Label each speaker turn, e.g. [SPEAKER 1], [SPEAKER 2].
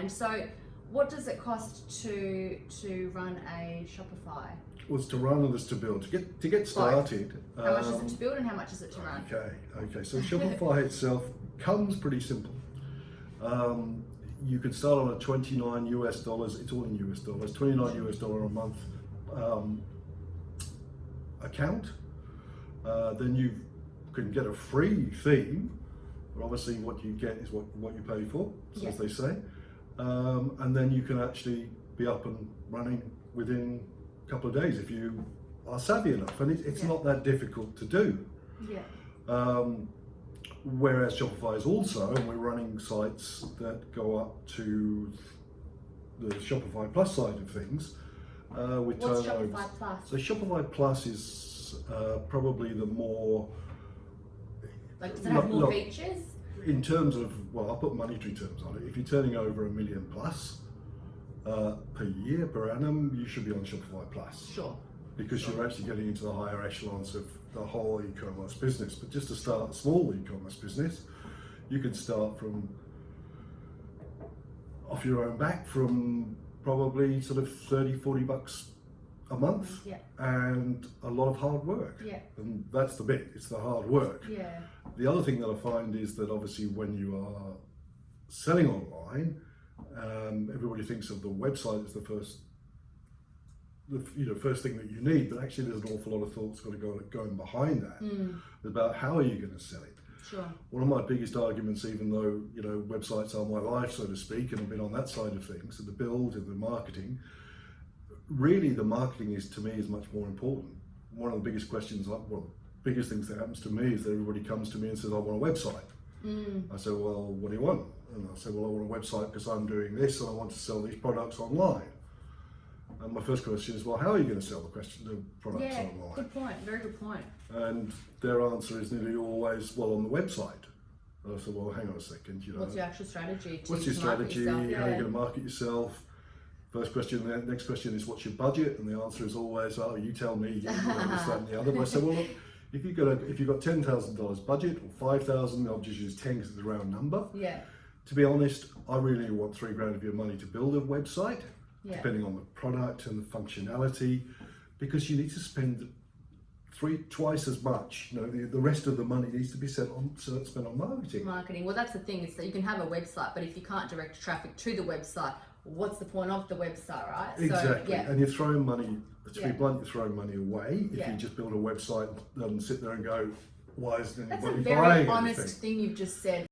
[SPEAKER 1] mind. So what does it cost to run a Shopify?
[SPEAKER 2] Well, it's to run and it's to build. To get started.
[SPEAKER 1] How much is it to build and how much is it to run?
[SPEAKER 2] Okay. So Shopify itself comes pretty simple. You could start on a $29 US. It's all in US dollars. $29 US a month account. Then you can get a free theme. But obviously, what you get is what you pay for, as they say. And then you can actually be up and running within a couple of days if you are savvy enough. And it's not that difficult to do. Whereas Shopify is also, and we're running sites that go up to the Shopify Plus side of things. With
[SPEAKER 1] What's
[SPEAKER 2] turnovers.
[SPEAKER 1] Shopify Plus?
[SPEAKER 2] So Shopify Plus is probably the more...
[SPEAKER 1] Like, does it have more features?
[SPEAKER 2] In terms of, well, I'll put monetary terms on it. If you're turning over $1 million plus per year, per annum, you should be on Shopify Plus.
[SPEAKER 1] Sure.
[SPEAKER 2] Because you're actually getting into the higher echelons of the whole e-commerce business. But just to start a small e-commerce business, you can start from off your own back from probably sort of $30-40 a month, and a lot of hard work. And that's the bit, it's the hard work. The other thing that I find is that obviously when you are selling online, everybody thinks of the website as the first thing that you need, but actually there's an awful lot of thoughts got to go going behind that about how are you going to sell it.
[SPEAKER 1] Sure.
[SPEAKER 2] One of my biggest arguments, even though websites are my life, so to speak, and I've been on that side of things, and the build and the marketing, really the marketing is, to me, is much more important. One of the biggest questions, the biggest things that happens to me is that everybody comes to me and says, I want a website. I say, well, what do you want? And I say, well, I want a website because I'm doing this and I want to sell these products online. And my first question is, well, how are you going to sell the products online?
[SPEAKER 1] Good point, very good point.
[SPEAKER 2] And their answer is nearly always, well, on the website. And I said, well, hang on a second.
[SPEAKER 1] What's your actual strategy?
[SPEAKER 2] What's your strategy? How are you going to market yourself? First question, the next question is, what's your budget? And the answer is always, oh, you tell me, this, that, and the other. But I said, well, look, if you've got $10,000 budget or $5,000, I'll just use 10 because it's a round number. To be honest, I really want $3,000 of your money to build a website, depending on the product and the functionality, because you need to spend twice as much. The rest of the money needs to be spent on marketing.
[SPEAKER 1] Well, that's the thing, is that you can have a website, but if you can't direct traffic to the website, what's the point of the website, right?
[SPEAKER 2] Exactly. And you're throwing money, to be blunt, you're throwing money away if you just build a website and sit there and go, why isn't anybody buying anything?
[SPEAKER 1] That's a very honest thing you've just said.